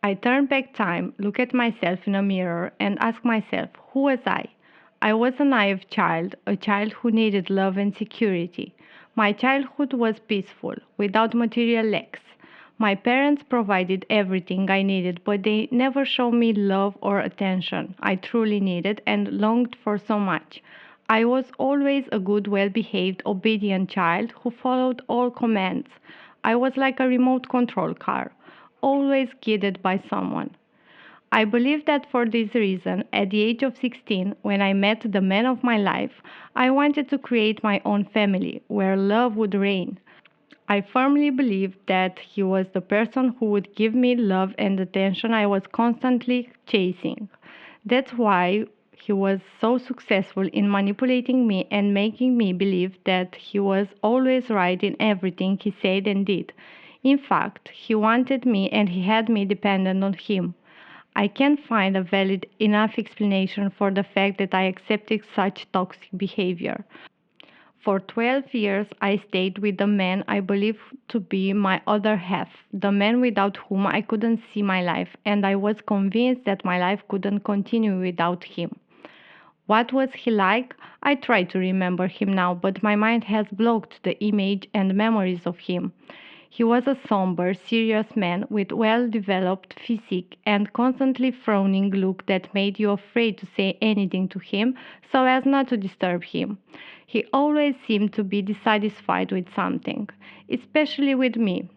I turn back time, look at myself in a mirror, and ask myself, who was I? I was a naive child, a child who needed love and security. My childhood was peaceful, without material lacks. My parents provided everything I needed, but they never showed me love or attention I truly needed and longed for so much. I was always a good, well behaved, obedient child who followed all commands. I was like a remote control car, always guided by someone. I believe that for this reason, at the age of 16, when I met the man of my life, I wanted to create my own family where love would reign. I firmly believed that he was the person who would give me love and attention I was constantly chasing. That's why he was so successful in manipulating me and making me believe that he was always right in everything he said and did. In fact, he wanted me and he had me dependent on him. I can't find a valid enough explanation for the fact that I accepted such toxic behavior. For 12 years, I stayed with the man I believed to be my other half, the man without whom I couldn't see my life, and I was convinced that my life couldn't continue without him. What was he like? I try to remember him now, but my mind has blocked the image and memories of him. He was a somber, serious man with well developed physique and constantly frowning look that made you afraid to say anything to him so as not to disturb him. He always seemed to be dissatisfied with something, especially with me.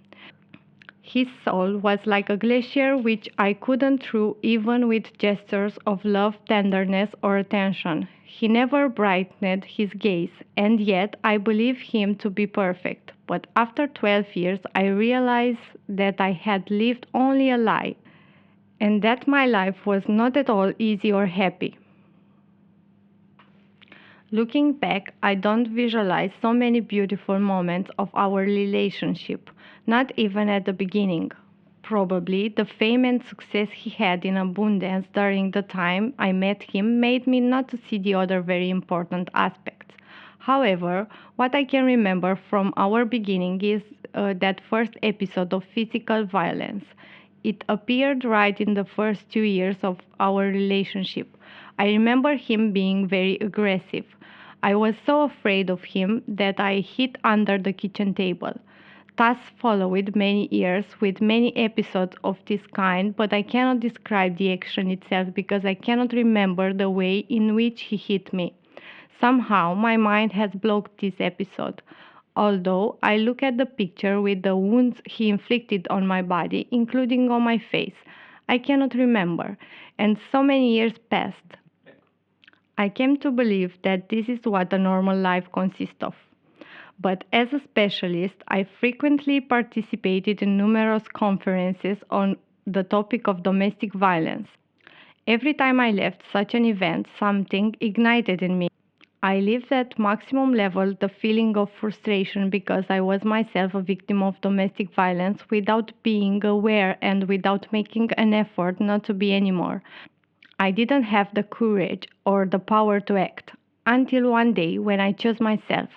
His soul was like a glacier which I couldn't through even with gestures of love, tenderness, or attention. He never brightened his gaze, and yet I believed him to be perfect. But after 12 years, I realized that I had lived only a lie, and that my life was not at all easy or happy. Looking back, I don't visualize so many beautiful moments of our relationship, not even at the beginning. Probably the fame and success he had in abundance during the time I met him made me not to see the other very important aspects. However, what I can remember from our beginning is that first episode of physical violence. It appeared right in the first 2 years of our relationship. I remember him being very aggressive. I was so afraid of him that I hid under the kitchen table. Thus followed many years with many episodes of this kind, but I cannot describe the action itself because I cannot remember the way in which he hit me. Somehow my mind has blocked this episode. Although I look at the picture with the wounds he inflicted on my body, including on my face, I cannot remember, and so many years passed. I came to believe that this is what a normal life consists of. But as a specialist, I frequently participated in numerous conferences on the topic of domestic violence. Every time I left such an event, something ignited in me. I lived at maximum level the feeling of frustration because I was myself a victim of domestic violence without being aware and without making an effort not to be anymore. I didn't have the courage or the power to act until one day when I chose myself.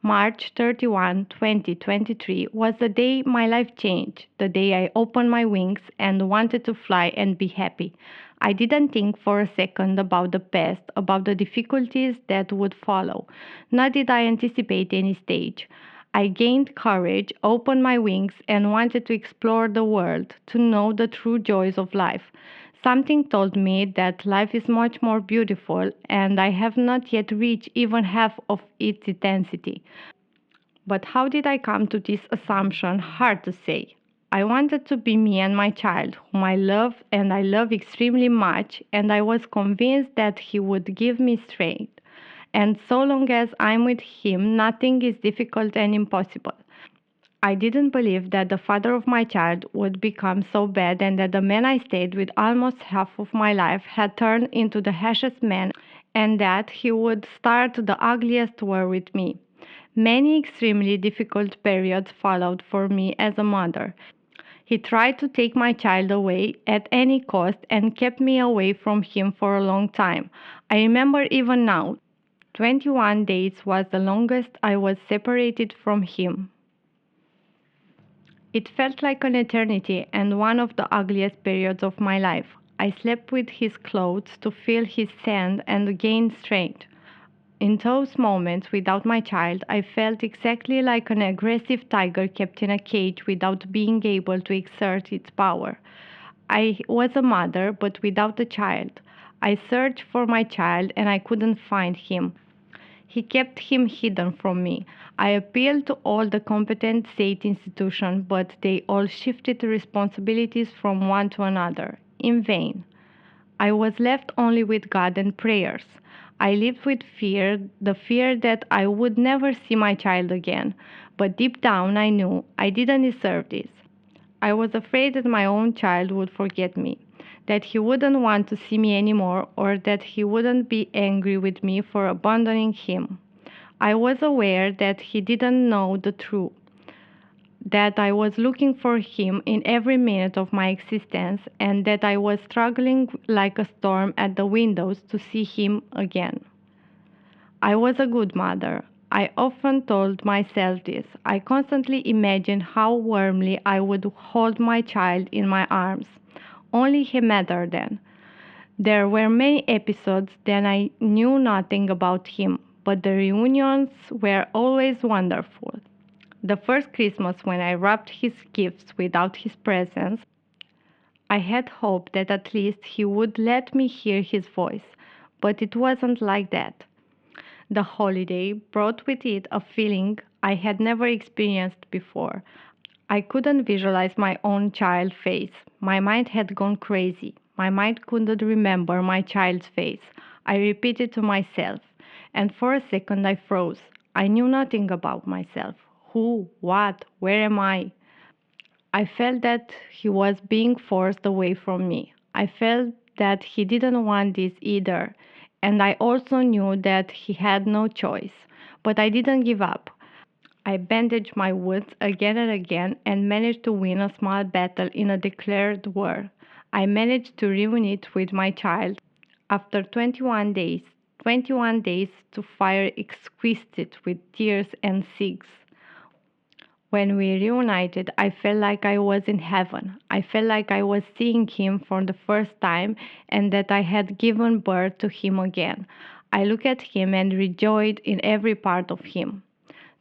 March 31, 2023 was the day my life changed, the day I opened my wings and wanted to fly and be happy. I didn't think for a second about the past, about the difficulties that would follow, nor did I anticipate any stage. I gained courage, opened my wings, and wanted to explore the world, to know the true joys of life. Something told me that life is much more beautiful, and I have not yet reached even half of its intensity. But how did I come to this assumption? Hard to say. I wanted to be me and my child, whom I love and I love extremely much, and I was convinced that he would give me strength. And so long as I'm with him, nothing is difficult and impossible. I didn't believe that the father of my child would become so bad and that the man I stayed with almost half of my life had turned into the harshest man and that he would start the ugliest war with me. Many extremely difficult periods followed for me as a mother. He tried to take my child away at any cost and kept me away from him for a long time. I remember even now, 21 days was the longest I was separated from him. It felt like an eternity and one of the ugliest periods of my life. I slept with his clothes to feel his sand and gain strength. In those moments without my child, I felt exactly like an aggressive tiger kept in a cage without being able to exert its power. I was a mother, but without a child. I searched for my child and I couldn't find him. He kept him hidden from me. I appealed to all the competent state institutions, but they all shifted responsibilities from one to another. In vain. I was left only with God and prayers. I lived with fear, the fear that I would never see my child again. But deep down, I knew I didn't deserve this. I was afraid that my own child would forget me, that he wouldn't want to see me anymore, or that he wouldn't be angry with me for abandoning him. I was aware that he didn't know the truth, that I was looking for him in every minute of my existence, and that I was struggling like a storm at the windows to see him again. I was a good mother. I often told myself this. I constantly imagined how warmly I would hold my child in my arms. Only he mattered then. There were many episodes when I knew nothing about him, but the reunions were always wonderful. The first Christmas when I wrapped his gifts without his presence, I had hoped that at least he would let me hear his voice, but it wasn't like that. The holiday brought with it a feeling I had never experienced before. I couldn't visualize my own child's face. My mind had gone crazy. My mind couldn't remember my child's face. I repeated to myself, and for a second I froze. I knew nothing about myself. Who? What? Where am I? I felt that he was being forced away from me. I felt that he didn't want this either, and I also knew that he had no choice. But I didn't give up. I bandaged my wounds again and again and managed to win a small battle in a declared war. I managed to reunite with my child after 21 days. 21 days to fire exquisite with tears and sighs. When we reunited, I felt like I was in heaven. I felt like I was seeing him for the first time and that I had given birth to him again. I looked at him and rejoiced in every part of him.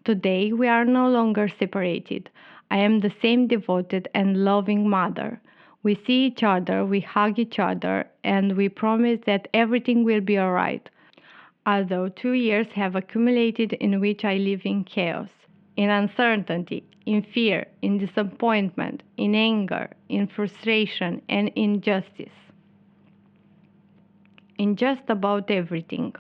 Today, we are no longer separated. I am the same devoted and loving mother. We see each other, we hug each other, and we promise that everything will be alright. Although 2 years have accumulated in which I live in chaos, in uncertainty, in fear, in disappointment, in anger, in frustration, and injustice. In just about everything.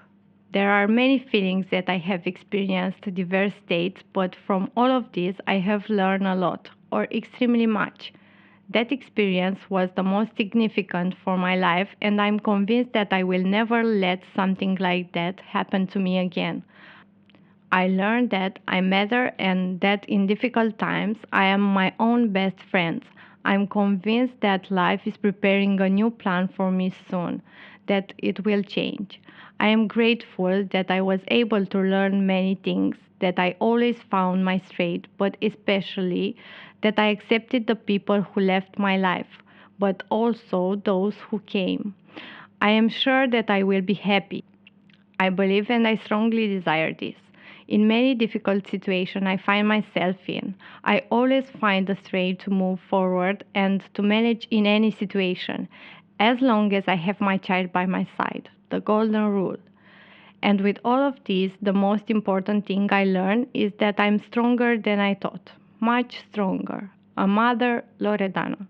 There are many feelings that I have experienced diverse states, but from all of these I have learned a lot, or extremely much. That experience was the most significant for my life, and I'm convinced that I will never let something like that happen to me again. I learned that I matter and that in difficult times I am my own best friend. I'm convinced that life is preparing a new plan for me soon, that it will change. I am grateful that I was able to learn many things, that I always found my straight, but especially that I accepted the people who left my life, but also those who came. I am sure that I will be happy. I believe and I strongly desire this. In many difficult situations I find myself in, I always find the strength to move forward and to manage in any situation, as long as I have my child by my side, the golden rule. And with all of this, the most important thing I learned is that I'm stronger than I thought, much stronger. A mother, Loredana.